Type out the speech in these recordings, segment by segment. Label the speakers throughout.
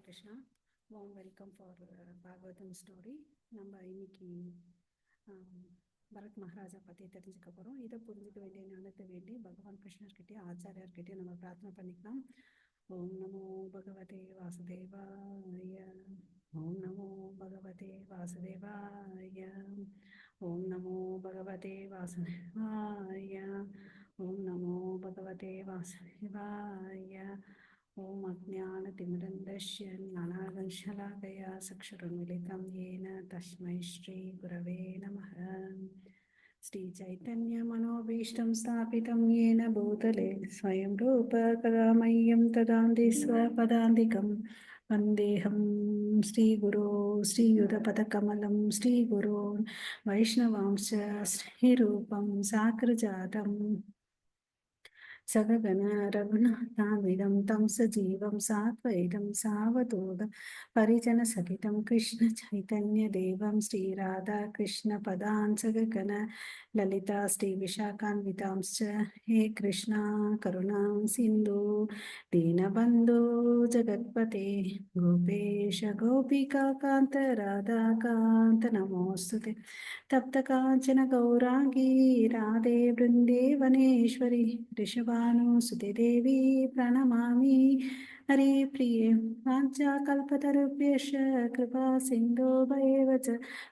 Speaker 1: Krishna. Warm welcome for Bhagavatam story. நம்ம இன்னைக்கு பரத் மகாராஜா பற்றி தெரிஞ்சுக்க போகிறோம். இதை புரிஞ்சுக்க வேண்டிய ஞானத்தை வேண்டி பகவான் கிருஷ்ணர்கிட்டயும் ஆச்சாரியார்கிட்டயும் நம்ம பிரார்த்தனை பண்ணிக்கலாம். ஓம் நமோ பகவதே வாசுதேவாய. ஓம் நமோ பகவதே வாசுதேவாய. ஓம் நமோ பகவதே வாசுதேவாய. ஓம் நமோ பகவதே வாசுதேவாய. ஓம் அஜ்ஞானதிமிரந்தஸ்ய ஞானாகர்ஷலாகயா சக்ஷுருன்மிலிதம் येन तस्मै श्रीगुरवे नमः. श्रीचैतन्यमनोभीष्टं स्थापितं येन भूतले स्वयं रूप कदा मह्यं ददाति स्वपदान्तिकं वन्देऽहं श्रीगुरो श्रीयुतपदकमलं श्रीगुरोन् वैष्णवांश्च श्रीरूपं साग्रजातं सगगण रघुनाथामिदं तं सजीवं साद्वैतं सावधूतं परिजनसहितं कृष्ण चैतन्यदेवं श्रीराधाकृष्णपदान् सगगण ललिता श्रीविशाखान्वितांश्च हे कृष्णा करुणा सिन्धु दीनबन्धो जगत्पते गोपेश गोपिकान्त राधाकान्त नमोऽस्तुते. तप्तकाञ्चन गौरांगी राधे वृन्देवनेश्वरी ऋषभानुसुते देवी प्रणमामि हरिप्रिये. वाञ्छाकल्पतरुभ्यश्च कृपा सिन्धुभ्येव च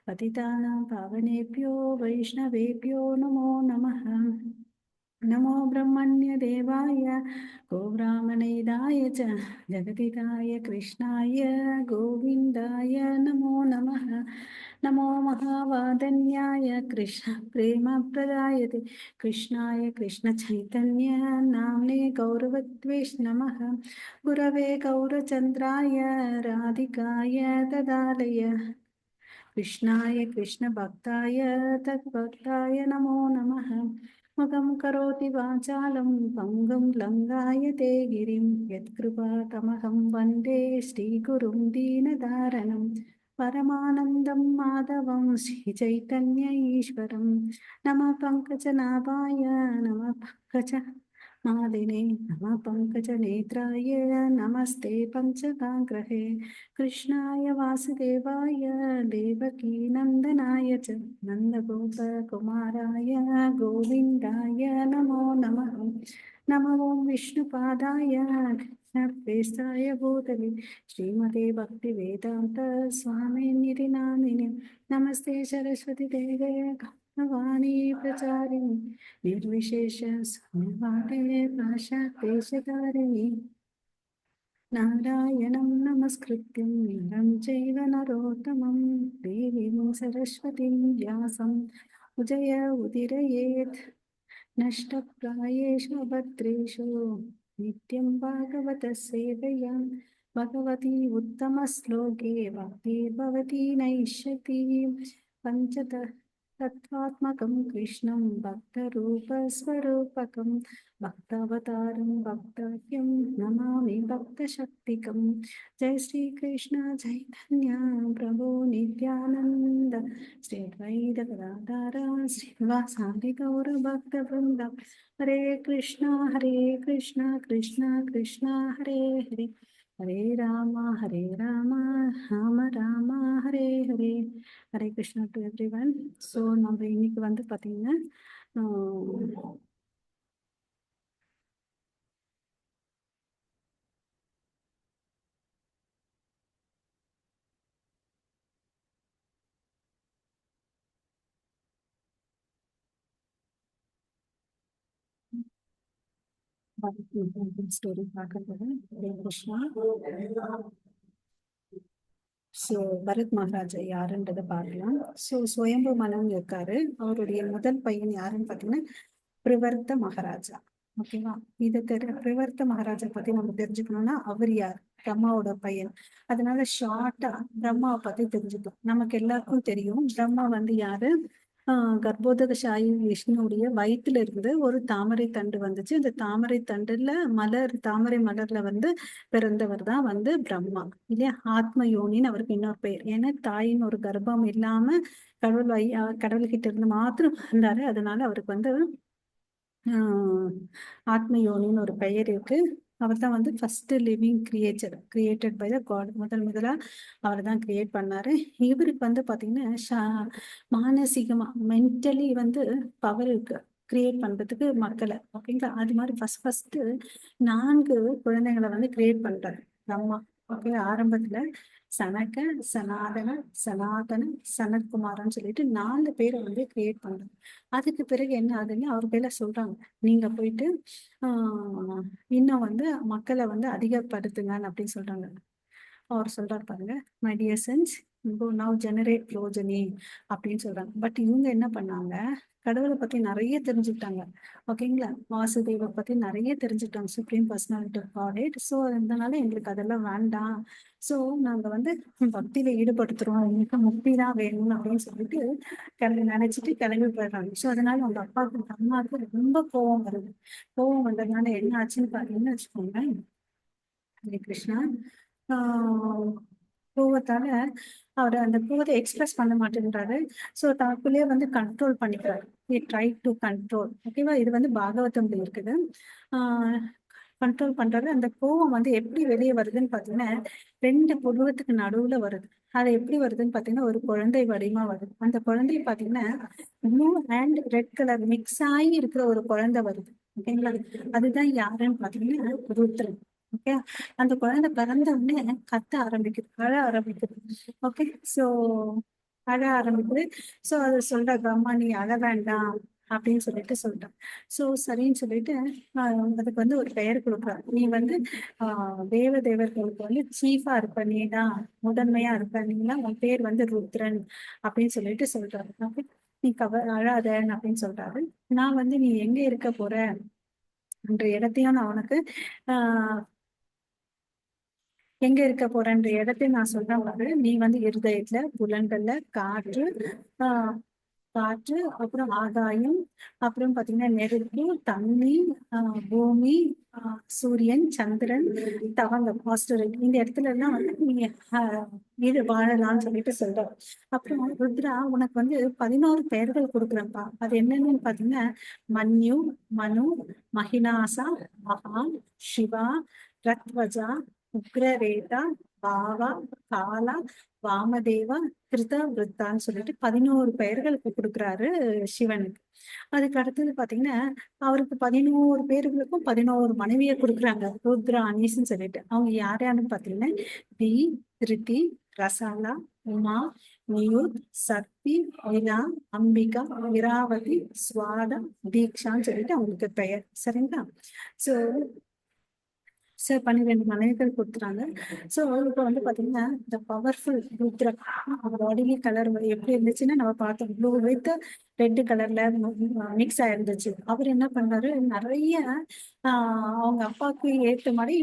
Speaker 1: पतितानां पावनेभ्यो वैष्णवेभ्यो नमो नमः. नमो ब्रह्मण्यदेवाय गोब्राह्मणेदाय च जगदिदाय कृष्णाय गोविन्दाय नमो नमः. नमो महावादन्याय कृष्ण प्रेमप्रदायते कृष्णाय कृष्णचैतन्य नाम्ने गौरवद्वेष नमः. गुरवे गौरचन्द्राय राधिकाय ददालय कृष्णाय कृष्णभक्ताय तद्भक्ताय नमो नमः. मुखं करोति वाचालं पङ्गुं लङ्घयते गिरिं यत्कृपातमहं वन्दे श्रीगुरुं दीनदारणं परमानन्दं माधवं श्रीचैतन्य ईश्वरं. नमः पङ्कजनाभाय नमः पंकजमालिने नमः पङ्कजनेत्राय नमस्ते पञ्चगाङ्ग्रहे. कृष्णाय वासुदेवाय देवकीनन्दनाय च नन्दगोपकुमाराय गोविन्दाय नमो नमः. नमो विष्णुपादाय कृष्णप्रेष्ठाय भूतले श्रीमते भक्तिवेदान्त स्वामिनिधि नामिने. नमस्ते सरस्वती देवे गौरवाणी प्रचारिणि निर्विशेष शून्यवादे भाषादेशधारिणि. नारायणं नमस्कृत्यं नरं चैव नरोत्तमं देवीं सरस्वतीं व्यासं उजय उदीरयेत्. नष्टप्रायेषु भद्रेषु नित्यं भागवतः सेवया भगवती उत्तमश्लोके भक्तिर्भवती नैष्यति. तत्त्वात्मकं कृष्णं भक्तरूपस्वरूपकं भक्तावतारं भक्ताख्यं नमामि भक्तशक्तिकं. जय श्री कृष्ण चैतन्य प्रभु नित्यानंद श्री अद्वैत गदाधर श्रीवासादि गौर भक्तवृंद. Hare Krishna Krishna Krishna Hare Hare Hare Ram Ram Ram Hare Hare. Hare Krishna to everyone. So நம்ம இன்னைக்கு வந்து பார்த்தீங்கன்னா ஸ்டோரி பார்க்க போகிறேன். ஹரே கிருஷ்ணா. ஸோ பரத் மகாராஜா யாருன்றதை பார்க்கலாம். ஸோ சுயம்பு மனம் இருக்காரு. அவருடைய முதல் பையன் யாருன்னு பார்த்தீங்கன்னா பிரிவர்த்த மகாராஜா. ஓகேவா? இதை பிரிவர்த்த மகாராஜா பத்தி நம்ம தெரிஞ்சுக்கணும்னா அவர் யார்? பிரம்மாவோட பையன். அதனால ஷார்ட்டா பிரம்மாவை பத்தி தெரிஞ்சுக்கலாம். நமக்கு எல்லாருக்கும் தெரியும் பிரம்மா வந்து யாரு. கர்ப்போதகசாயி விஷ்ணுடைய வயிற்றுல இருந்து ஒரு தாமரை தண்டு வந்துச்சு. அந்த தாமரை தண்டுல தாமரை மலர்ல வந்து பிறந்தவர் தான் வந்து பிரம்மா இல்லையா? ஆத்ம யோனின்னு அவருக்கு இன்னொரு பெயர். ஏன்னா தாயின் ஒரு கர்ப்பம் இல்லாம கடவுள்கிட்ட இருந்து மாத்திரம் இருந்தாரு. அதனால அவருக்கு வந்து ஆத்ம யோனின்னு ஒரு பெயர் இருக்கு. அவர் தான் வந்து first living created by the God. முதலா அவர் தான் கிரியேட் பண்ணாரு. இவருக்கு வந்து பாத்தீங்கன்னா மானசீகமா மென்டலி வந்து பவர் இருக்கு கிரியேட் பண்றதுக்கு மக்களை. ஓகேங்களா? அது மாதிரி ஃபர்ஸ்ட் 4 குழந்தைங்களை வந்து கிரியேட் பண்றாரு பிரம்மா. ஓகே, ஆரம்பத்துல சனக, சனாதன, சனாதன, சனத்குமாரன்னு சொல்லிட்டு 4 பேரை வந்து கிரியேட் பண்றாங்க. அதுக்கு பிறகு என்ன ஆகுதுன்னு அவர் பேர்ல சொல்றாங்க, நீங்க போயிட்டு ஆஹ் இன்னும் வந்து மக்களை வந்து அதிகப்படுத்துங்கன்னு அப்படின்னு சொல்றாங்க. அவர் சொல்றாரு பாருங்க, my dear sons, now generate progeny அப்படின்னு சொல்றாங்க. பட் இவங்க என்ன பண்ணாங்க, கடவுளை பத்தி நிறைய தெரிஞ்சுக்கிட்டாங்க. ஓகேங்களா? வாசுதேவை பத்தி நிறைய தெரிஞ்சுக்கிட்டாங்க, supreme personality of God. So அதனால எங்களுக்கு அதெல்லாம் வேண்டாம், ஸோ நாங்க வந்து பக்தியில ஈடுபடுத்துறோம், எங்களுக்கு முக்தி தான் வேணும் அப்படின்னு சொல்லிட்டு நினைச்சிட்டு கிளம்பி போயிடுறாங்க. ஸோ அதனால அவங்க அப்பாவுக்கு அம்மாவுக்கு ரொம்ப கோவம் வருது. கோவம் வந்ததுனால என்ன ஆச்சுன்னு பாத்தீங்கன்னு வச்சுக்கோங்க, ஹரே கிருஷ்ணா, ஆஹ் கோவத்தால அவர் அந்த கோவத்தை எக்ஸ்பிரஸ் பண்ண மாட்டேன்றாரு. ஸோ தனக்குள்ளேயே வந்து கண்ட்ரோல் பண்ணிக்கிறாரு. Try to control. ஓகேவா? இது வந்து பாகவதம்ல இருக்குது. கண்ட்ரோல் பண்றாரு. அந்த கோவம் வந்து எப்படி வெளியே வருதுன்னு பாத்தீங்கன்னா, 2 புருவத்துக்கு நடுவுல வருது. அது எப்படி வருதுன்னு பாத்தீங்கன்னா, ஒரு குழந்தை வடிவமா வருது. அந்த குழந்தை பாத்தீங்கன்னா blue and red colour mix ஆகி இருக்கிற ஒரு குழந்தை வருது. ஓகேங்களா? அதுதான் யாருன்னு பாத்தீங்கன்னா ருத்ரன். ஓகே, அந்த குழந்தை பிறந்த உடனே கத்த ஆரம்பிக்குது, அழ ஆரம்பிக்குது. ஓகே, சோ அழ ஆரம்பிக்குது. சோ அது சொல்ற, அம்மா நீ அழ வேண்டாம் அப்படின்னு சொல்லிட்டு சொல்லிட்டான். சோ சரின்னு சொல்லிட்டு அதுக்கு வந்து ஒரு பெயர் கொடுக்குறாரு. நீ வந்து தேவ தேவர்களுக்கு வந்து சீஃபா இருப்ப, நீ தான் முதன்மையா இருப்ப, நீலாம் உன் பேர் வந்து ருத்ரன் அப்படின்னு சொல்லிட்டு சொல்றாரு. ஓகே, நீ அழாதன்னு அப்படின்னு சொல்றாரு. நான் வந்து நீ எங்க இருக்க போற என்ற இடத்தையும் நான் உனக்கு ஆஹ் எங்க இருக்க போறன்ற இடத்தை நான் சொல்றேன் பாரு. நீ வந்து இருதயத்துல, புலன்கள்ல, ஆஹ் காற்று, அப்புறம் ஆகாயம், அப்புறம் பாத்தீங்கன்னா நெருப்பு, தண்ணி, பூமி, சூரியன், சந்திரன், தவங்கம், ஆஸ்திரேலியா, இந்த இடத்துல எல்லாம் வந்து நீங்க இது வாழலாம்னு சொல்லிட்டு சொல்றோம். அப்புறம் ருத்ரா, உனக்கு வந்து 11 பெயர்கள் கொடுக்குறேன்ப்பா. அது என்னன்னு பாத்தீங்கன்னா மன்யு, மனு, மகினாசா, மகான், சிவா, ரத்வஜா, உக்ரவேதா, பாவா, காலா, வாமதேவா, கிருத விருத்தான்னு சொல்லிட்டு 11 பெயர்களுக்கு கொடுக்குறாரு சிவனுக்கு. அதுக்கு அடுத்தது பாத்தீங்கன்னா, அவருக்கு 11 பேர்களுக்கும் 11 மனைவியை கொடுக்குறாங்க, ருத்ராணிஸ்ன்னு சொல்லிட்டு. அவங்க யார் யாருன்னு பாத்தீங்கன்னா தி, திருதி, ரசாலா, உமா, நியுத், சக்தி, நிலா, அம்பிகா, இராவதி, சுவாதா, தீக்ஷான்னு சொல்லிட்டு அவங்களுக்கு பெயர். சரிங்களா? சோ 12 மனைவிகள் கொடுத்துறாங்க. ஸோ இப்போ வந்து பாத்தீங்கன்னா இந்த பவர்ஃபுல் ருத்ரா பாடி கலர் எப்படி இருந்துச்சுன்னா நம்ம பார்த்தோம், ப்ளூ வித் ரெட் கலர்ல மிக்ஸ் ஆயிருந்துச்சு. அவர் என்ன பண்ணாரு, நிறைய அவங்க அப்பாவுக்கு ஏற்ற மாதிரி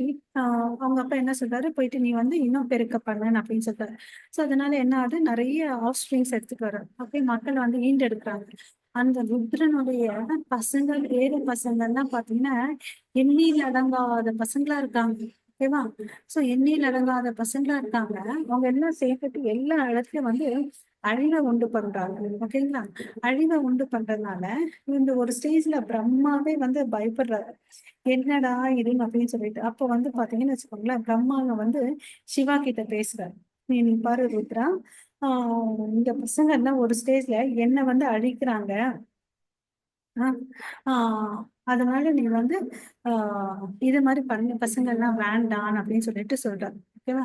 Speaker 1: அவங்க அப்பா என்ன சொல்றாரு, போயிட்டு நீ வந்து இன்னும் பெருக்க பண்ணு அப்படின்னு சொல்றாரு. ஸோ அதனால என்ன ஆகுது, நிறைய ஆஃப் ஸ்ப்ரிங்ஸ் எடுத்துட்டு வர்றாரு. அப்படியே மக்கள் வந்து ஈண்டெடுக்கிறாங்க. அந்த ருத்ரனுடைய பேர பசங்கள்லாம் பாத்தீங்கன்னா எண்ணில் அடங்காத பசங்களா இருக்காங்க. ஓகேவா? சோ எண்ணில் அடங்காத பசங்களா இருக்காங்க. அவங்க எல்லாம் சேர்த்துட்டு எல்லா இடத்துலயும் வந்து அழிவை உண்டு பண்றாங்க. ஓகேங்களா? அழிவை உண்டு பண்றதுனால இந்த ஒரு ஸ்டேஜ்ல பிரம்மாவே வந்து பயப்படுறாரு, என்னடா இதுன்னு அப்படின்னு சொல்லிட்டு. அப்ப வந்து பாத்தீங்கன்னு வச்சுக்கோங்களேன், பிரம்மாங்க வந்து சிவா கிட்ட பேசுறாரு. நீ பாரு ருத்ரா, இந்த பசங்க எல்லாம் ஒரு ஸ்டேஜ்ல என்ன வந்து அழிக்கிறாங்க. ஆஹ் ஆஹ் அதனால நீ வந்து இது மாதிரி பண்ண பசங்க எல்லாம் வேண்டாம் அப்படின்னு சொல்லிட்டு சொல்றாரு. ஓகேவா?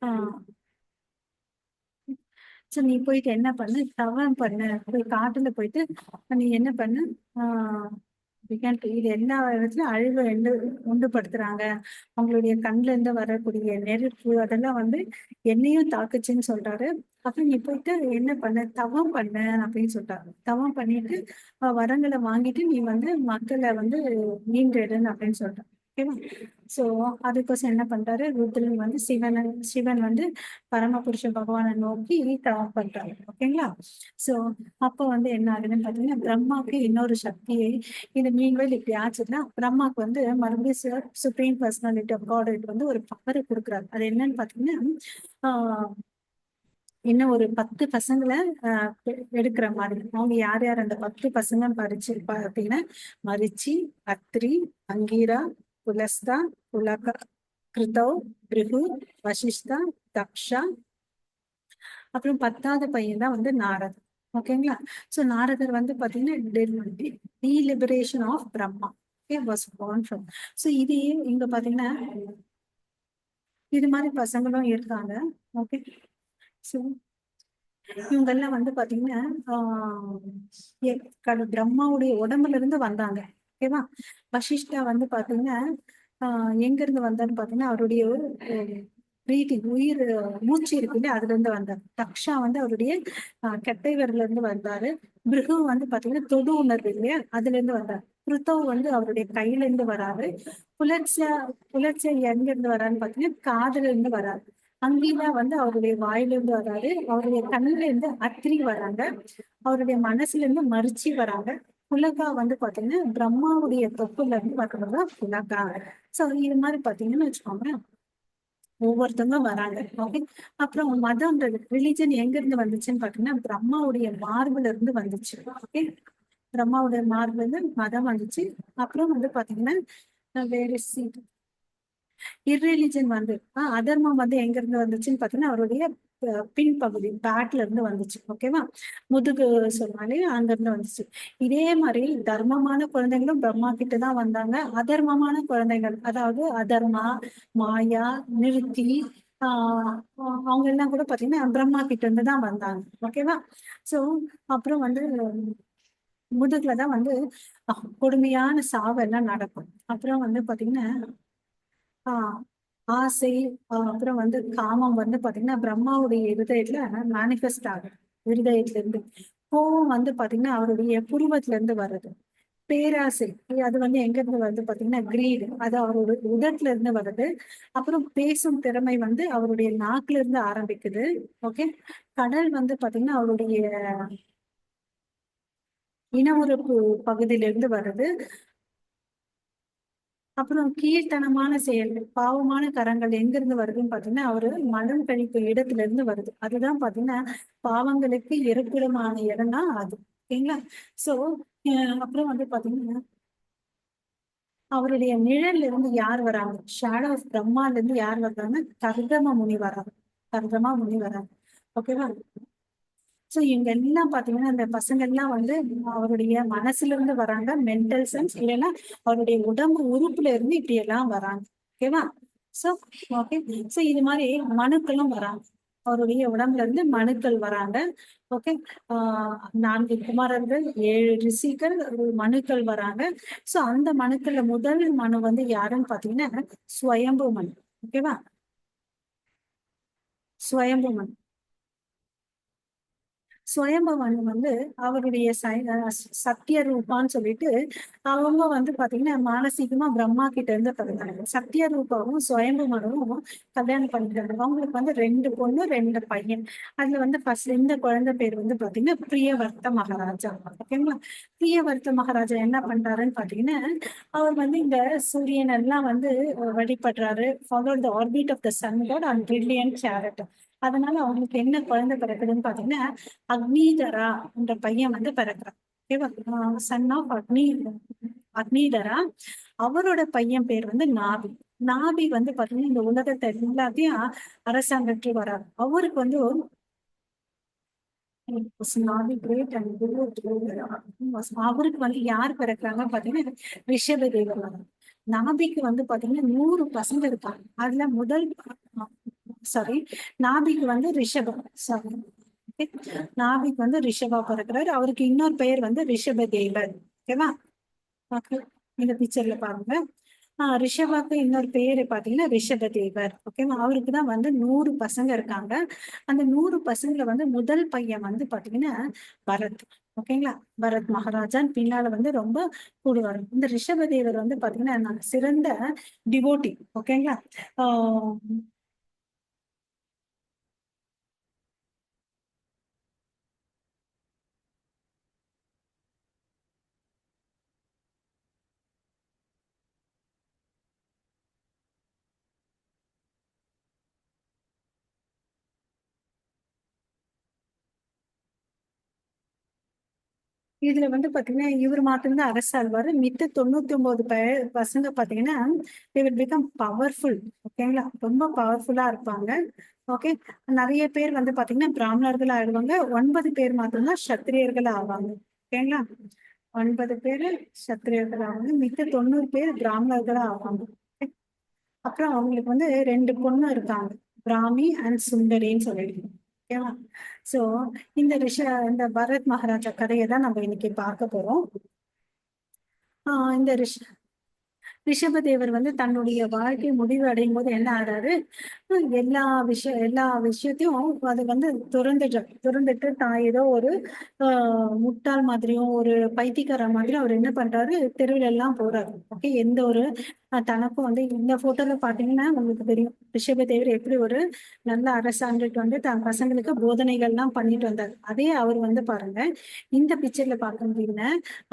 Speaker 1: ஆஹ் சோ நீ போயிட்டு என்ன பண்ணு, தவம் பண்ணு, போய் காட்டுல போயிட்டு நீ என்ன பண்ணு, ஆஹ் இது எல்லா இடத்துலயும் அழிவை உண்டுபடுத்துறாங்க. அவங்களுடைய கண்ணுல இருந்து வரக்கூடிய நெருப்பு அதெல்லாம் வந்து என்னையும் தாக்குச்சுன்னு சொல்றாரு. அப்ப நீ போயிட்டு என்ன பண்ண, தவம் பண்ண அப்படின்னு சொல்றாரு. தவம் பண்ணிட்டு வரங்களை வாங்கிட்டு நீ வந்து மக்களை வந்து மீண்டெடுன்னு அப்படின்னு சொல்றாரு. ஓகேவா? சோ அதுக்கோசம் என்ன பண்றாரு, ருத்ரன் வந்து சிவன் வந்து பரமபுருஷ பகவானை நோக்கி தவம் பண்றாரு. ஓகேங்களா? சோ அப்ப வந்து என்ன ஆகுதுன்னு பாத்தீங்கன்னா, பிரம்மாவுக்கு இன்னொரு சக்தியை, இந்த மீன்வேல் இப்படி ஆச்சுன்னா பிரம்மாவுக்கு வந்து மறுபடியும் சுப்ரீம் பர்சனாலிட்டி ஆஃப் காட் வந்து ஒரு பவரை கொடுக்குறாரு. அது என்னன்னு பாத்தீங்கன்னா, ஆஹ் இன்னும் ஒரு 10 பசங்களை எடுக்கிற மாதிரி. அவங்க யார் யார் அந்த 10 பசங்க பாத்தீங்கன்னா, மரிச்சி, அத்ரி, அங்கீரா, புலஸ்தா, புலக, கிருதௌ, பிருகு, வசிஷ்டா, தக்ஷா. அப்புறம் 10வது பையன் தான் வந்து நாரதர். ஓகேங்களா? சோ நாரதர் வந்து பாத்தீங்கன்னா deliberation of Brahma. Okay, was born from. So இது இங்க பாத்தீங்கன்னா இது மாதிரி பசங்களும் இருக்காங்க. ஓகே, சோ இவங்க எல்லாம் வந்து பாத்தீங்கன்னா பிரம்மாவுடைய உடம்புல இருந்து வந்தாங்க. ஓகேவா? வசிஷ்டா வந்து பாத்தீங்கன்னா எங்க இருந்து வந்தான்னு பாத்தீங்கன்னா அவருடைய பிரீத்திங் உயிர் மூச்சு இருக்கு இல்லையா, அதுல இருந்து வந்தார். தக்ஷா வந்து அவருடைய கெட்டை விரல்ல இருந்து வந்தாரு. பிருகு வந்து பாத்தீங்கன்னா தொடு உணர்வு இல்லையா, அதுல இருந்து வந்தார். கிருத்தவ் வந்து அவருடைய கையில இருந்து வராரு. புலட்சியா புலட்சியா எங்க இருந்து வரான்னு பாத்தீங்கன்னா காதுல இருந்து வராரு. அங்கீதா வந்து அவருடைய வாயில இருந்து வராரு. அவருடைய கண்ணுல இருந்து அத்திரி வராங்க. அவருடைய மனசுல இருந்து மரிச்சி வராங்க. புலகா வந்து பாத்தீங்கன்னா பிரம்மாவுடைய தொப்புல இருந்து வர்றதுதான் புலகா. சோ இது மாதிரி பாத்தீங்கன்னு வச்சுக்கோங்க, ஒவ்வொருத்தவங்க வராங்க. ஓகே, அப்புறம் மதம்ன்றது ரிலிஜன் எங்க இருந்து வந்துச்சுன்னு பாத்தீங்கன்னா பிரம்மாவுடைய மார்புல இருந்து வந்துச்சு. ஓகே, பிரம்மாவுடைய மார்புல இருந்து மதம் வந்துச்சு. அப்புறம் வந்து பாத்தீங்கன்னா வேற இர்ரிலிஜன் வந்து அதர்மம் வந்து எங்க இருந்து வந்துச்சுன்னு பாத்தீங்கன்னா அவருடைய பின்பகுதி பேக்ல இருந்து வந்துச்சு. ஓகேவா? முதுகு சொன்னாலே அங்க இருந்து வந்துச்சு. இதே மாதிரி தர்மமான குழந்தைகளும் பிரம்மா கிட்ட தான் வந்தாங்க. அதர்மமான குழந்தைகள், அதாவது அதர்மா, மாயா, நிருத்தி, அவங்க எல்லாம் கூட பாத்தீங்கன்னா பிரம்மா கிட்ட இருந்து தான் வந்தாங்க. ஓகேவா? சோ அப்புறம் வந்து முதுகுலதான் வந்து கொடுமையான சாவெல்லாம் நடக்கும். அப்புறம் வந்து பாத்தீங்கன்னா ஆஹ் ஆசை, அப்புறம் வந்து காமம் வந்து பாத்தீங்கன்னா பிரம்மாவுடைய இருதயத்துல மேனிஃபெஸ்ட் ஆகும். இருதயத்துல இருந்து கோவம் வந்து பாத்தீங்கன்னா அவருடைய புருவத்துல இருந்து வருது. பேராசை அது வந்து எங்க இருந்து வருது பாத்தீங்கன்னா கிரீடு, அது அவரோட உதட்டுல இருந்து வருது. அப்புறம் பேசும் திறமை வந்து அவருடைய நாக்குல இருந்து ஆரம்பிக்குது. ஓகே, கடல் வந்து பாத்தீங்கன்னா அவருடைய இன உறுப்பு பகுதியில இருந்து வருது. அப்புறம் கீழ்த்தனமான செயல்கள், பாவமான கரங்கள் எங்க இருந்து வருதுன்னு பாத்தீங்கன்னா அவரு மலம் கழிப்பு இடத்துல இருந்து வருது. அதுதான் பாத்தீங்கன்னா பாவங்களுக்கு இருப்பிடமான இடம்னா அது. ஓகேங்களா? சோ அப்புறம் வந்து பாத்தீங்கன்னா அவருடைய நிழல்ல இருந்து யார் வராங்க, ஷேடோ ஆஃப் பிரம்மால இருந்து யார் வர்றாங்க, கர்தம முனி வராங்க. கர்தமா முனி வராங்க. ஓகேவா? சோ இவங்க எல்லாம் பாத்தீங்கன்னா இந்த பசங்க எல்லாம் வந்து அவருடைய மனசுல இருந்து வராங்க, மென்டல் சென்ஸ் இல்லைன்னா அவருடைய உடம்பு உறுப்புல இருந்து இப்படி எல்லாம் வராங்க. ஓகேவா? சோ ஓகே, சோ இது மாதிரி மனுக்களும் வராங்க. அவருடைய உடம்புல இருந்து மனுக்கள் வராங்க. ஓகே, 4 குமாரர்கள், 7 ரிஷிகள், மனுக்கள் வராங்க. சோ அந்த மனுக்கள்ல முதல் மனு வந்து யாருன்னு பாத்தீங்கன்னா ஸ்வயம்பு மனு. ஓகேவா? ஸ்வயம்பு மனு. சுயம்பவன் வந்து அவருடைய சத்திய ரூபான்னு சொல்லிட்டு அவங்க வந்து பாத்தீங்கன்னா மானசீகமா பிரம்மா கிட்ட இருந்து பிறந்தாங்க. சத்திய ரூபாவும் சுயம்புமனுவும் கல்யாணம் பண்ணிட்டாங்க. அவங்களுக்கு வந்து 2 பொண்ணு 2 பையன். அதுல வந்து ஃபர்ஸ்ட் இந்த குழந்தை பேர் வந்து பாத்தீங்கன்னா பிரியவர்த்த மகாராஜா. ஓகேங்களா? பிரியவர்த்த மகாராஜா என்ன பண்றாருன்னு பாத்தீங்கன்னா அவர் வந்து இந்த சூரியன் எல்லாம் வந்து வழிபடுறாரு. Follow the orbit of the sun god and brilliant chariot. அதனால அவங்களுக்கு என்ன குழந்தை பிறக்குதுன்னு பாத்தீங்கன்னா அக்னிதரா என்ற பையன் வந்து பிறக்கிறான். ஓகேவா? Son of Agnidhra. அவரோட பையன் பேர் வந்து நாபி. நாபி வந்து பாத்தீங்கன்னா இந்த உலகத்தை எல்லாத்தையும் அரசாங்கத்து வராரு. அவருக்கு வந்து நாபி கிரேட் அண்ட் அவருக்கு வந்து யார் பிறக்கிறாங்க பாத்தீங்கன்னா ரிஷப தேவர் வராங்க. நாபிக்கு வந்து பாத்தீங்கன்னா 100 பசங்க இருக்காங்க. அதுல முதல் சாரி நாபிக்கு வந்து ரிஷபம் சாரி நாபிக் வந்து ரிஷபா பிறக்கிறாரு. அவருக்கு இன்னொரு பெயர் வந்து ரிஷப தேவர். ஓகேவா? இந்த பிக்சர்ல பாருங்க. ரிஷபாக்கு இன்னொரு பேரு பாத்தீங்கன்னா ரிஷப தேவர். ஓகேவா? அவருக்குதான் வந்து 100 பசங்க இருக்காங்க. அந்த 100 பசங்களை வந்து முதல் பையன் வந்து பாத்தீங்கன்னா பரத். ஓகேங்களா? பரத் மகாராஜான் பின்னால வந்து ரொம்ப கூடுவார். இந்த ரிஷப தேவர் வந்து பாத்தீங்கன்னா சிறந்த டிவோட்டி. ஓகேங்களா? ஆஹ் இதுல வந்து பாத்தீங்கன்னா இவர் மாத்திரம் அரசாழ்வாரு. மித்த 99 பசங்க பாத்தீங்கன்னா they will become பவர்ஃபுல். ஓகேங்களா, ரொம்ப பவர்ஃபுல்லா இருப்பாங்க. ஓகே, நிறைய பேர் வந்து பாத்தீங்கன்னா பிராமணர்கள் ஆயிடுவாங்க. 9 பேர் மாத்திரம்தான் சத்திரியர்கள் ஆவாங்க. ஓகேங்களா, 9 பேரு சத்திரியர்கள் ஆவாங்க, மித்த 90 பேர் பிராமணர்களா ஆவாங்க. அப்புறம் அவங்களுக்கு வந்து 2 பொண்ணு இருக்காங்க, பிராமி அண்ட் சுந்தரின்னு சொல்லிட்டு. ஓகேவா. சோ இந்த பரத் மகாராஜா கதையை தான் நம்ம இன்னைக்கு பார்க்க போறோம். இந்த ரிஷபதேவர் வந்து தன்னுடைய வாழ்க்கை முடிவு அடையும் போது என்ன ஆறாரு, எல்லா விஷயத்தையும் அது வந்து துறந்துட்டு தான் ஏதோ ஒரு முட்டாள் மாதிரியும் ஒரு பைத்தியக்கார மாதிரியும் அவர் என்ன பண்றாரு, தெருவில் எல்லாம் போறாரு. ஓகே, எந்த ஒரு தனக்கும் வந்து இந்த போட்டோல பாத்தீங்கன்னா உங்களுக்கு தெரியும் ரிஷபதேவர் எப்படி ஒரு நல்ல அரசாண்டுட்டு வந்து தன் பசங்களுக்கு போதனைகள் எல்லாம் பண்ணிட்டு வந்தார். அதே அவர் வந்து பாருங்க, இந்த பிக்சர்ல பார்க்க முடியல,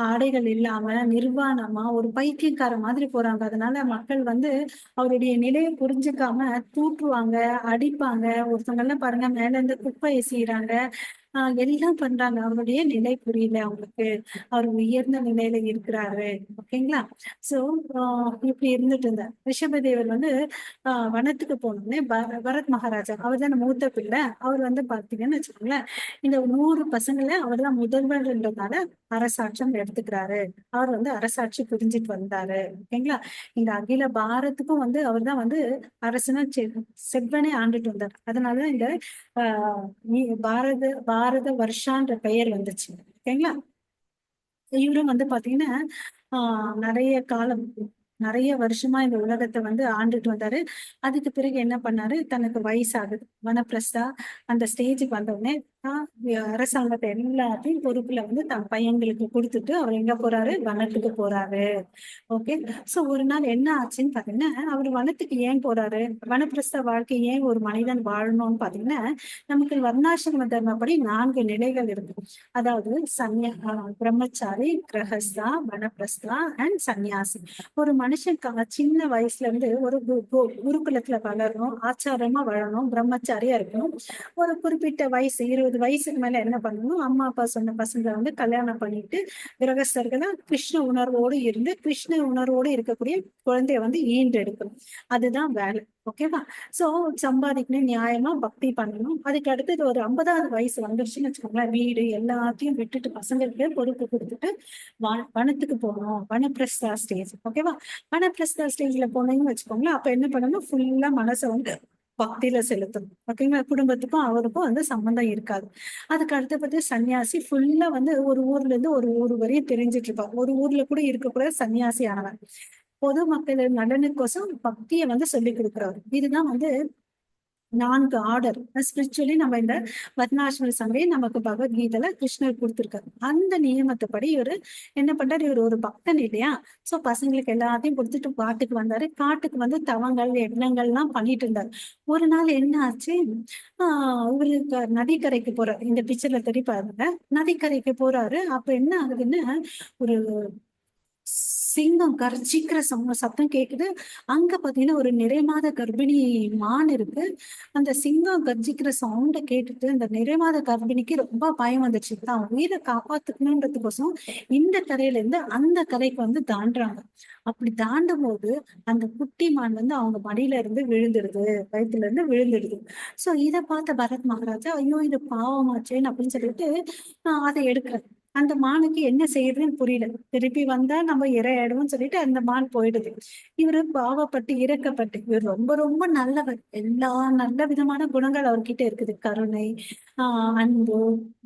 Speaker 1: ஆடைகள் இல்லாம நிர்வாணமா ஒரு பைத்தியக்கார மாதிரி போறாங்க. அதனால மக்கள் வந்து அவருடைய நிலையை புரிஞ்சுக்காம தூற்றுவாங்க, அடிப்பாங்க. ஒருத்தவங்க எல்லாம் பாருங்க மேல இருந்து குப்பை எசிறாங்க, எல்லாம் பண்றாங்க. அவருடைய நிலை புரியல அவங்களுக்கு, அவர் உயர்ந்த நிலையில இருக்கிறாரு. ஓகேங்களா. சோ இப்படி இருந்துட்டு இருந்தார். ரிஷபதேவர் வந்து வனத்துக்கு போனோடனே பரத் மகாராஜா, அவர் தான் மூத்த பிள்ளை, அவர் வந்து பாத்தீங்கன்னு வச்சுக்கோங்களேன், இந்த 100 பசங்களை அவர் தான் முதல்வர்ன்றதால அரசாட்சம் எடுத்துக்கிறாரு. அவர் வந்து அரசாட்சி புரிஞ்சிட்டு வந்தாரு. ஓகேங்களா, இந்த அகில பாரத்துக்கும் வந்து அவர் தான் வந்து அரசனா செவ்வனே ஆண்டுட்டு வந்தார். அதனாலதான் இந்த பாரத வருஷான்ற பெயர் வந்துச்சு. ஓகேங்களா. இவரும் வந்து பாத்தீங்கன்னா நிறைய வருஷமா இந்த உலகத்தை வந்து ஆண்டுட்டு வந்தாரு. அதுக்கு பிறகு என்ன பண்ணாரு, தனக்கு வயசாகுது, வனப்பிரஸ்தா அந்த ஸ்டேஜுக்கு வந்தவுடனே அரசாங்கத்தை எல்லாத்தையும் பொறுப்புல வந்து தன் பையன்களுக்கு கொடுத்துட்டு அவர் எங்க போறாரு, வனத்துக்கு போறாரு. ஓகே. சோ ஒரு நாள் என்ன ஆச்சுன்னு பாத்தீங்கன்னா, அவர் வனத்துக்கு ஏன் போறாரு, வனப்பிரஸ்த வாழ்க்கை ஏன் ஒரு மனிதன் வாழணும்னு பாத்தீங்கன்னா, நமக்கு வர்ணாசிரம தர்மப்படி 4 நிலைகள் இருக்கு. அதாவது பிரம்மச்சாரி, கிரகஸ்தா, வனப்பிரஸ்தா அண்ட் சன்னியாசி. ஒரு மனுஷன் சின்ன வயசுல இருந்து ஒரு குருகுலத்துல வளரணும், ஆச்சாரமா வாழணும், பிரம்மச்சாரியா இருக்கணும். ஒரு குறிப்பிட்ட வயசு 20 வயசுக்கு மேல என்ன பண்ணணும், அம்மா அப்பா சொன்ன பசங்களை வந்து கல்யாணம் பண்ணிட்டு கிரகஸ்தர்களா கிருஷ்ண உணர்வோடு இருந்து கிருஷ்ண உணர்வோடு இருக்கக்கூடிய குழந்தைய வந்து ஈன்றெடுக்கணும். அதுதான் வேலை. ஓகேவா. சோ சம்பாதிக்கணும், நியாயமா பக்தி பண்ணணும். அதுக்கு அடுத்தது ஒரு 50வது வயசு வந்துருச்சுன்னு வச்சுக்கோங்களேன், வீடு எல்லாத்தையும் விட்டுட்டு பசங்களுக்கு பொறுப்பு கொடுத்துட்டு வனத்துக்கு போகணும், வனப்பிரஸ்தா ஸ்டேஜ். ஓகேவா. வனப்பிரஸ்தா ஸ்டேஜ்ல போனீங்கன்னு வச்சுக்கோங்களேன், அப்ப என்ன பண்ணணும், ஃபுல்லா மனசை வந்து பக்தியில செலுத்தணும். ஓகேங்களா. குடும்பத்துக்கும் அவருக்கும் வந்து சம்பந்தம் இருக்காது. அதுக்கு அடுத்தபடி சன்னியாசி ஃபுல்லா வந்து ஒரு ஊர்ல இருந்து ஒரு ஊர் வரையும் தெரிஞ்சிட்டு இருப்பார். ஒரு ஊர்ல கூட இருக்கக்கூட சன்னியாசி ஆனவர். பொதுமக்கள் நலனுக்கோசம் பக்தியை வந்து சொல்லி கொடுக்குறாரு. இதுதான் வந்து 4 ஆர்டர் ஸ்பிரிச்சுவலி நம்ம இந்த வர்ணாசிரம சமயம் நமக்கு பகவத்கீதையில கிருஷ்ணர் கொடுத்திருக்காரு. அந்த நியமத்தைப்படி இவரு என்ன பண்றாரு, இவர் ஒரு பக்தன் இல்லையா. சோ பசங்களுக்கு எல்லாத்தையும் கொடுத்துட்டு காட்டுக்கு வந்தாரு. காட்டுக்கு வந்து தவங்கள் யக்னங்கள் எல்லாம் பண்ணிட்டு இருந்தாரு. ஒரு நாள் என்ன ஆச்சு, இவருக்கு நதிக்கரைக்கு போறாரு. இந்த பிக்சர்ல தெரிய பாருங்க, நதிக்கரைக்கு போறாரு. அப்ப என்ன ஆகுதுன்னு, ஒரு சிங்கம் கர்ஜிக்கிற சத்தம் கேக்குது. அங்க பாத்தீங்கன்னா ஒரு நிறைமாத கர்ப்பிணி மான் இருக்கு. அந்த சிங்கம் கர்ஜிக்கிற சவுண்ட கேட்டுட்டு அந்த நிறைமாத கர்ப்பிணிக்கு ரொம்ப பயம் வந்துச்சு. தான் உயிரை காப்பாத்துக்கணுன்றதுக்கோசம் இந்த கரையில இருந்து அந்த கரைக்கு வந்து தாண்டுறாங்க. அப்படி தாண்டும் போது அந்த குட்டி மான் வந்து அவங்க மடியில இருந்து விழுந்துடுது, வயிற்றுல இருந்து விழுந்துடுது. சோ இதை பார்த்த பரத் மகாராஜா, ஐயோ இது பாவமாச்சேன்னு அப்படின்னு சொல்லிட்டு அதை எடுக்கிறார். அந்த மானுக்கு என்ன செய்யறதுன்னு புரியல. திருப்பி வந்தா நம்ம இரையாயிடுவோம்னு சொல்லிட்டு அந்த மான் போயிடுது. இவரு பாவப்பட்டு இறக்கப்பட்டு, இவர் ரொம்ப ரொம்ப நல்லவர். எல்லா நல்ல விதமான குணங்கள் அவர்கிட்ட இருக்குது. கருணை, அன்பு,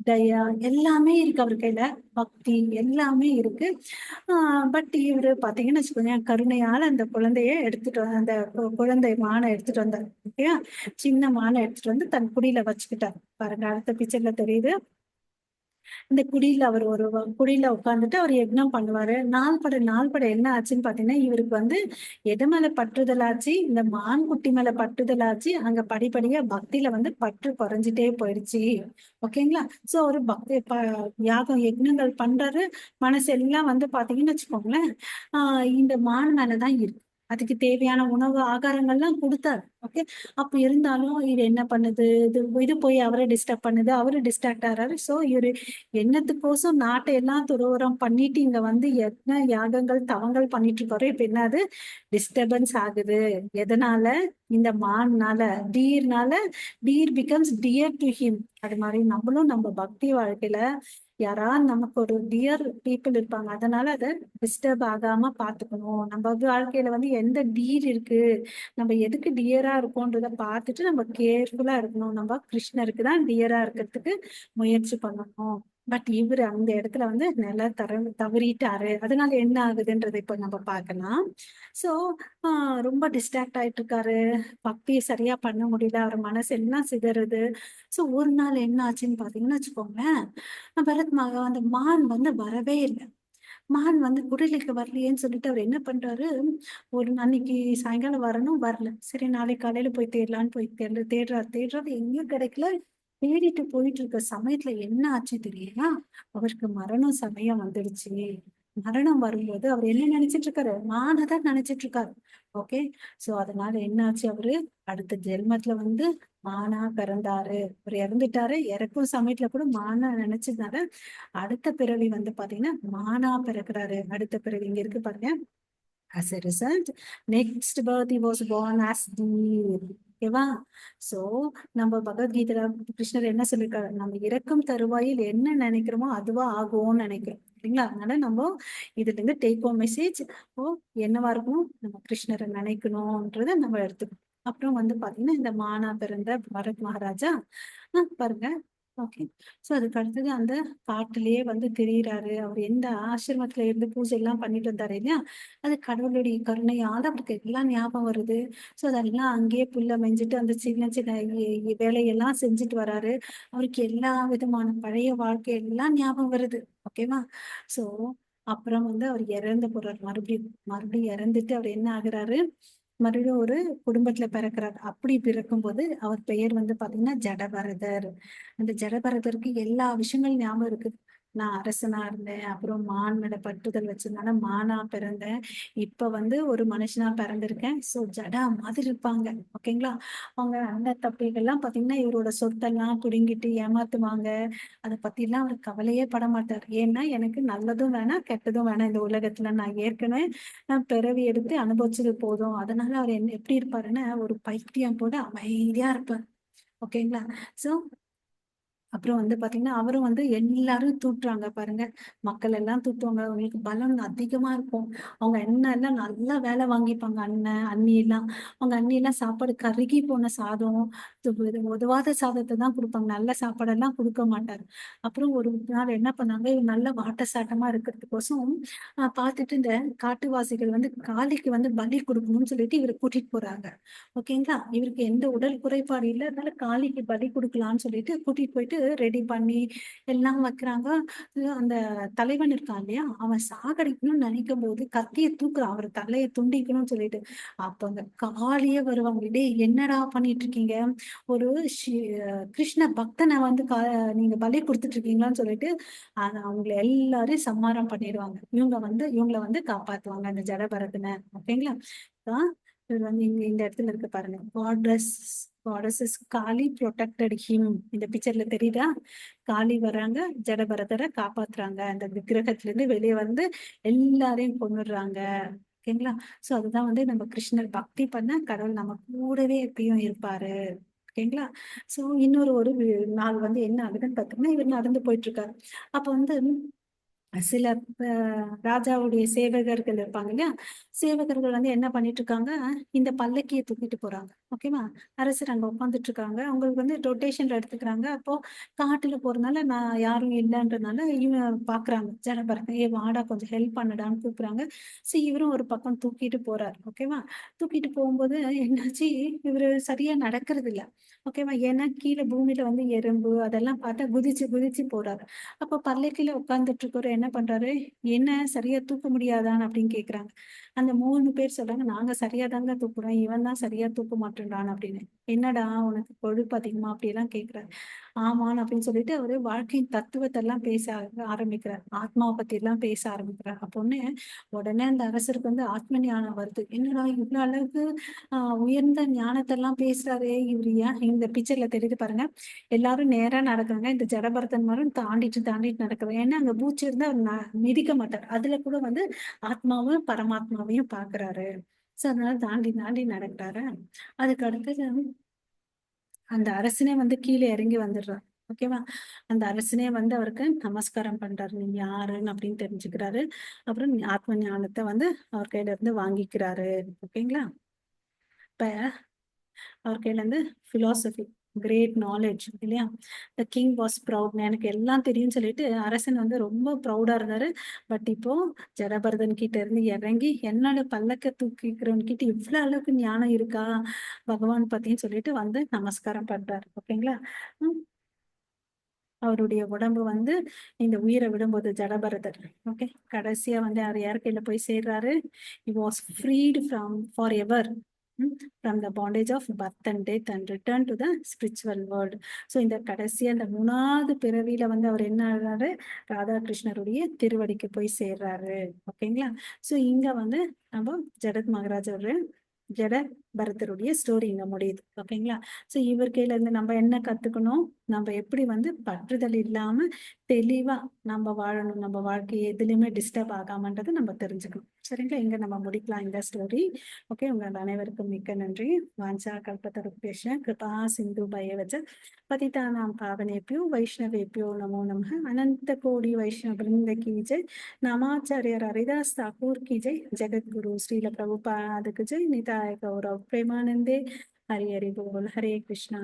Speaker 1: தயா எல்லாமே இருக்கு அவர் கையில. பக்தி எல்லாமே இருக்கு. பட் இவரு பாத்தீங்கன்னு வச்சுக்கோங்க, கருணையால அந்த குழந்தைய எடுத்துட்டு அந்த குழந்தை மானை எடுத்துட்டு வந்தார். ஓகேயா. சின்ன மானை எடுத்துட்டு வந்து தன் குடியில வச்சுக்கிட்டார். பாருங்க, அடுத்த பிக்சர்ல தெரியுது. இந்த குடியில உட்கார்ந்துட்டு அவர் யக்னம் பண்ணுவாரு. நாள் பட என்ன ஆச்சுன்னு பாத்தீங்கன்னா, இவருக்கு வந்து எது மேல பற்றுதல் ஆச்சு, இந்த மான் குட்டி மேல பற்றுதல் ஆச்சு. அங்க படிப்படியா பக்தியில வந்து பற்று குறைஞ்சிட்டே போயிடுச்சு. ஓகேங்களா. சோ ஒரு யாகம் யக்னங்கள் பண்றாரு. மனசு எல்லாம் வந்து பாத்தீங்கன்னு வச்சுக்கோங்களேன், இந்த மான் மேலதான் இருக்கு. அதுக்கு தேவையான உணவு ஆகாரங்கள்லாம் கொடுத்தாரு. ஓகே. அப்ப இருந்தாலும் இது என்ன பண்ணுது, இது போய் அவரை டிஸ்டர்ப் பண்ணுது, அவரு டிஸ்ட்ராக்ட் ஆறாரு. சோ இவரு என்னத்துக்கோசம் நாட்டை எல்லாம் துறவறம் பண்ணிட்டு இங்க வந்து என்ன யாகங்கள் தவங்கள் பண்ணிட்டு இருக்காரோ இப்ப என்னது டிஸ்டர்பன்ஸ் ஆகுது. எதனால? இந்த மான்னால, டீர்னால. Deer becomes dear to him. அது மாதிரி நம்மளும் நம்ம பக்தி வாழ்க்கையில யாராவது நமக்கு ஒரு டியர் பீப்புள் இருப்பாங்க, அதனால அதை டிஸ்டர்ப் ஆகாம பாத்துக்கணும். நம்ம வாழ்க்கையில வந்து எந்த டீர் இருக்கு, நம்ம எதுக்கு டியரா இருக்கோன்றத பார்த்துட்டு நம்ம கேர்ஃபுல்லா இருக்கணும். நம்ம கிருஷ்ணருக்கு தான் டியரா இருக்கிறதுக்கு முயற்சி பண்ணணும். பட் இவரு அந்த இடத்துல வந்து நில தவறிட்டாரு. அதனால என்ன ஆகுதுன்றதை இப்ப நம்ம பார்க்கலாம். சோ ரொம்ப டிஸ்ட்ராக்ட் ஆயிட்டு இருக்காரு. பக்தியை சரியா பண்ண முடியல, அவர் மனசு எல்லாம் சிதறுது. சோ ஒரு நாள் என்ன ஆச்சுன்னு பாத்தீங்கன்னா வச்சுக்கோங்களேன், அந்த மான் வந்து வரவே இல்லை. மான் வந்து குடிலுக்கு வரலையேன்னு சொல்லிட்டு அவர் என்ன பண்றாரு, ஒரு அன்னைக்கு சாயங்காலம் வரணும், வரல. சரி நாளைக்கு காலையில போய் தேடலான்னு போய் தேடுறாரு எங்கேயும் கிடைக்கல. தேடிட்டு போயிட்டு இருக்க சமயத்துல என்ன ஆச்சு தெரியுமா? அவருக்கு மரண சமயம் வந்துடுச்சு. மரணம் வரும்போது அவர் என்ன நினைச்சிட்டு இருக்காரு, மானதான் நினைச்சிட்டு இருக்காரு. ஓகே. சோ அதனால என்ன ஆச்சு, அவரு அடுத்த ஜென்மத்துல வந்து மானா பிறந்தாரு. அவர் இறந்துட்டாரு. இறக்கும் சமயத்துல கூட மானா நினைச்சதுனால அடுத்த பிறவி வந்து பாத்தீங்கன்னா மானா பிறக்கிறாரு. அடுத்த பிறவி இங்க இருக்கு பாருங்க. As a result, next birth he was born as deer. ஓகேவா? சோ நம்ம பகவத்கீதையில கிருஷ்ணர் என்ன சொல்லியிருக்காரு, நம்ம இறக்கும் தருவாயில் என்ன நினைக்கிறோமோ அதுவா ஆகும்னு நினைக்கிறோம் இல்லைங்களா? அதனால நம்ம இதுல இருந்து டேக் ஹோம் மெசேஜ் என்னவா இருக்கணும், நம்ம கிருஷ்ணரை நினைக்கணும்ன்றத நம்ம எடுத்துக்கணும். அப்புறம் வந்து பாத்தீங்கன்னா இந்த மானா பிறந்த பரத் மகாராஜா பாருங்க. ஓகே. சோ அதுக்கு அடுத்தது அந்த காட்டுலயே வந்து திரியிறாரு. அவர் எந்த ஆசிரமத்துல இருந்து பூஜை எல்லாம் பண்ணிட்டு வந்தாரு இல்லையா, அது கடவுளுடைய கருணையால அவருக்கு எல்லாம் ஞாபகம் வருது. சோ அதெல்லாம் அங்கேயே புல்ல மேய்ஞ்சிட்டு அந்த சின்ன சின்ன வேலையெல்லாம் செஞ்சுட்டு வராரு. அவருக்கு எல்லா விதமான பழைய வாழ்க்கை எல்லாம் ஞாபகம் வருது. ஓகேவா? சோ அப்புறம் வந்து அவர் இறந்து போறாரு. மறுபடியும் இறந்துட்டு அவர் என்ன ஆகுறாரு, மறுபடியும் ஒரு குடும்பத்துல பிறக்கிறார். அப்படி பிறக்கும்போது அவர் பெயர் வந்து பாத்தீங்கன்னா ஜடபரதர். அந்த ஜடபரதருக்கு எல்லா விஷயங்களும் ஞாபகம் இருக்கு. நான் அரசனா இருந்தேன், அப்புறம் மான் மேல பற்றுதல் வச்சிருந்தால மானா பிறந்தேன், இப்ப வந்து ஒரு மனுஷனா பிறந்திருக்கேன். சோ ஜடா மாதிரி இருப்பாங்க. ஓகேங்களா? அவங்க அண்ணன் தம்பிகள்லாம் பாத்தீங்கன்னா இவரோட சொத்தெல்லாம் புடுங்கிட்டு ஏமாத்துவாங்க. அதை பத்தி எல்லாம் அவர் கவலையே பட மாட்டார். ஏன்னா எனக்கு நல்லதும் வேணாம் கெட்டதும் வேணாம் இந்த உலகத்துல, நான் ஏற்கனவே நான் பிறவி எடுத்து அனுபவிச்சது போதும். அதனால அவர் என்ன எப்படி இருப்பாருன்னா ஒரு பைத்தியம் போல அமைதியா இருப்பார். ஓகேங்களா? சோ அப்புறம் வந்து பாத்தீங்கன்னா அவரும் வந்து எல்லாரும் தூட்டுறாங்க பாருங்க. மக்கள் எல்லாம் தூட்டுவாங்க. அவங்களுக்கு பலம் அதிகமா இருக்கும். அவங்க அண்ணன் எல்லாம் நல்லா வேலை வாங்கிப்பாங்க. அண்ணன் அண்ணி எல்லாம், அவங்க அண்ணி எல்லாம் சாப்பாடு கருகி போன சாதம், உதவாத சாதத்தை தான் கொடுப்பாங்க. நல்ல சாப்பாடெல்லாம் கொடுக்க மாட்டாரு. அப்புறம் ஒரு நாள் என்ன பண்ணாங்க, இவர் நல்ல வாட்ட சாட்டமா இருக்கிறதுக்கோசம் பார்த்துட்டு இந்த காட்டுவாசிகள் வந்து காளிக்கு வந்து பலி கொடுக்கணும்னு சொல்லிட்டு இவரை கூட்டிட்டு போறாங்க. ஓகேங்களா? இவருக்கு எந்த உடல் குறைபாடு இல்லை, அதனால காளிக்கு பலி கொடுக்கலாம்னு சொல்லிட்டு கூட்டிட்டு போயிட்டு ரெடி பண்ணி எல்லாம் வைக்கிறாங்க. அந்த தலைவன் இருக்கான் இல்லையா, அவன் சாகடிக்கணும்னு நினைக்கும் போது கத்திய தூக்குறான், அவர் தலையை துண்டிக்கணும்னு சொல்லிட்டு. அப்ப அந்த காளியே வருவாங்க, டேய் என்னடா பண்ணிட்டு இருக்கீங்க, ஒரு கிருஷ்ண பக்தனை வந்து நீங்க பலி கொடுத்துட்டு இருக்கீங்களான்னு சொல்லிட்டு அவங்களை எல்லாரையும் சம்மாரம் பண்ணிடுவாங்க. இவங்களை வந்து காப்பாத்துவாங்க அந்த ஜடபரதனை. ஓகேங்களா? இது வந்து இங்க இந்த இடத்துல இருக்கு பாருங்க. goddess காளி protected him. இந்த பிக்சர்ல தெரியுதா? காளி வராங்க, ஜடபரதரை காப்பாத்துறாங்க. அந்த விக்கிரகத்துல இருந்து வெளியே வந்து எல்லாரையும் கொன்னுடுறாங்க. ஓகேங்களா? சோ அதுதான் வந்து நம்ம கிருஷ்ணர் பக்தி பண்ண கடவுள் நம்ம கூடவே எப்பயும் இருப்பாரு. ஓகேங்களா? சோ இன்னொரு ஒரு நாள் வந்து என்ன ஆகுதுன்னு பாத்தீங்கன்னா இவர் நடந்து போயிட்டு இருக்காரு. அப்ப வந்து சில ராஜாவுடைய சேவகர்கள் இருப்பாங்க இல்லையா, சேவகர்கள் வந்து என்ன பண்ணிட்டு இருக்காங்க, இந்த பல்லக்கியை தூக்கிட்டு போறாங்க. ஓகேவா? அரசர் அங்க உட்காந்துட்டு இருக்காங்க. அவங்களுக்கு வந்து ரொட்டேஷன்ல எடுத்துக்கிறாங்க. அப்போ காட்டுல போறதுனால நான் யாரும் இல்லைன்றதுனால இவன் பாக்குறாங்க ஜனபரதன், வாடா கொஞ்சம் ஹெல்ப் பண்ணுடான்னு கூப்பிடுறாங்க. சரி இவரும் ஒரு பக்கம் தூக்கிட்டு போறாரு. ஓகேவா? தூக்கிட்டு போகும்போது என்னாச்சு, இவரு சரியா நடக்கிறது இல்ல. ஓகேவா? ஏன்னா கீழே பூமியில வந்து எறும்பு அதெல்லாம் பார்த்தா குதிச்சு குதிச்சு போறாரு. அப்ப பல்லக்கில உட்கார்ந்துட்டு இருக்கிற என்ன பண்றாரு, என்ன சரியா தூக்க முடியாதான்னு அப்படின்னு கேக்குறாங்க. அந்த 3 பேர் சொல்றாங்க, நாங்க சரியா தாங்க தூக்குறோம், இவன் தான் சரியா தூக்க மாட்டேன்றான் அப்படின்னு. என்னடா உனக்கு கொழுப்பு அதிகமா அப்படியெல்லாம் கேக்குறாரு. ஆமான்னு அப்படின்னு சொல்லிட்டு அவரு வாழ்க்கையின் தத்துவத்தை எல்லாம் பேச ஆரம்பிக்கிறார். ஆத்மாவை பத்தி எல்லாம் பேச ஆரம்பிக்கிறார். அப்பொண்ணு உடனே அந்த அரசருக்கு வந்து ஆத்ம ஞானம் வருது. என்னடா இவ்வளவு அளவுக்கு உயர்ந்த ஞானத்தை எல்லாம் பேசுறாரே இவரு, ஏன் இந்த பிக்சர்ல தெரியுது பாருங்க. எல்லாரும் நேரா நடக்குறாங்க. இந்த ஜடபரதன் மரம் தாண்டிட்டு தாண்டிட்டு நடக்குறாங்க. ஏன்னா அங்க பூச்சி இருந்தா அவர் மிதிக்க மாட்டார். அதுல கூட வந்து ஆத்மாவும் பரமாத்மாவையும் பாக்குறாரு. சோ அதனால தாண்டி தாண்டி நடக்கிறாரு. அதுக்கு அடுத்தது அந்த அரசனே வந்து கீழே இறங்கி வந்துடுறார். ஓகேவா? அந்த அரசனே வந்து அவருக்கு நமஸ்காரம் பண்றாரு. நீங்க யாருன்னு அப்படின்னு தெரிஞ்சுக்கிறாரு. அப்புறம் ஆத்ம ஞானத்தை வந்து அவர் கையில இருந்து வாங்கிக்கிறாரு. ஓகேங்களா? இப்ப அவர் கையில இருந்து பிலாசபி, கிரேட் நாலேஜ் இல்லையா? The king was proud. எனக்கு எல்லாம் தெரியும்னு சொல்லிட்டு அரசன் வந்து ரொம்ப ப்ரௌடா இருந்தாரு. பட் இப்போ ஜடபரதன் கிட்ட இருந்து இறங்கி என்னோட பல்லக்க தூக்கிக்கிறவன் கிட்ட இவ்வளவு அளவுக்கு ஞானம் இருக்கா பகவான் பத்தின்னு சொல்லிட்டு வந்து நமஸ்காரம் பண்றாரு. ஓகேங்களா? உம் அவருடைய உடம்பு வந்து இந்த உயிரை விடும்போது ஜடபரதர், ஓகே, கடைசியா வந்து அவர் யார் கையில போய் சேர்றாரு? he was freed from forever from the bondage of birth and death and return to the spiritual world. So இந்த கடைசியா இந்த 3வது பிறவியில வந்து அவர் என்ன ஆகுறாரு? ராதாகிருஷ்ணருடைய திருவடிக்கு போய் சேர்றாரு. ஓகேங்களா? ஸோ இங்க வந்து நம்ம ஜடத் மகாராஜோட ஜட பரதருடைய ஸ்டோரி இங்க முடியுது. ஓகேங்களா? ஸோ இவர் கையில இருந்து நம்ம என்ன கத்துக்கணும்? நம்ம எப்படி வந்து பற்றுதல் இல்லாம தெளிவா நம்ம வாழணும், நம்ம வாழ்க்கையை எதுலையுமே டிஸ்டர்ப் ஆகாமன்றதை நம்ம தெரிஞ்சுக்கணும். சரிங்களா? இங்க நம்ம முடிக்கலாம் இந்த ஸ்டோரி. ஓகே, உங்கள் அனைவருக்கும் மிக்க நன்றி. வாஞ்சா கல்பத்தருப்பேஷ கிருபா சிந்து பயவச்ச பதிதானாம் பாவனேபியோ வைஷ்ணவேபியோ நமோ நமः. अनंत कोटि वैष्णव वृंद की जय. नामाचार्य हरिदास ठाकुर की जय. जगत गुरु श्रील प्रभुपाद की जय. निताय गौरव प्रेमानंदे. हरि हरि बोल. हरे कृष्णा.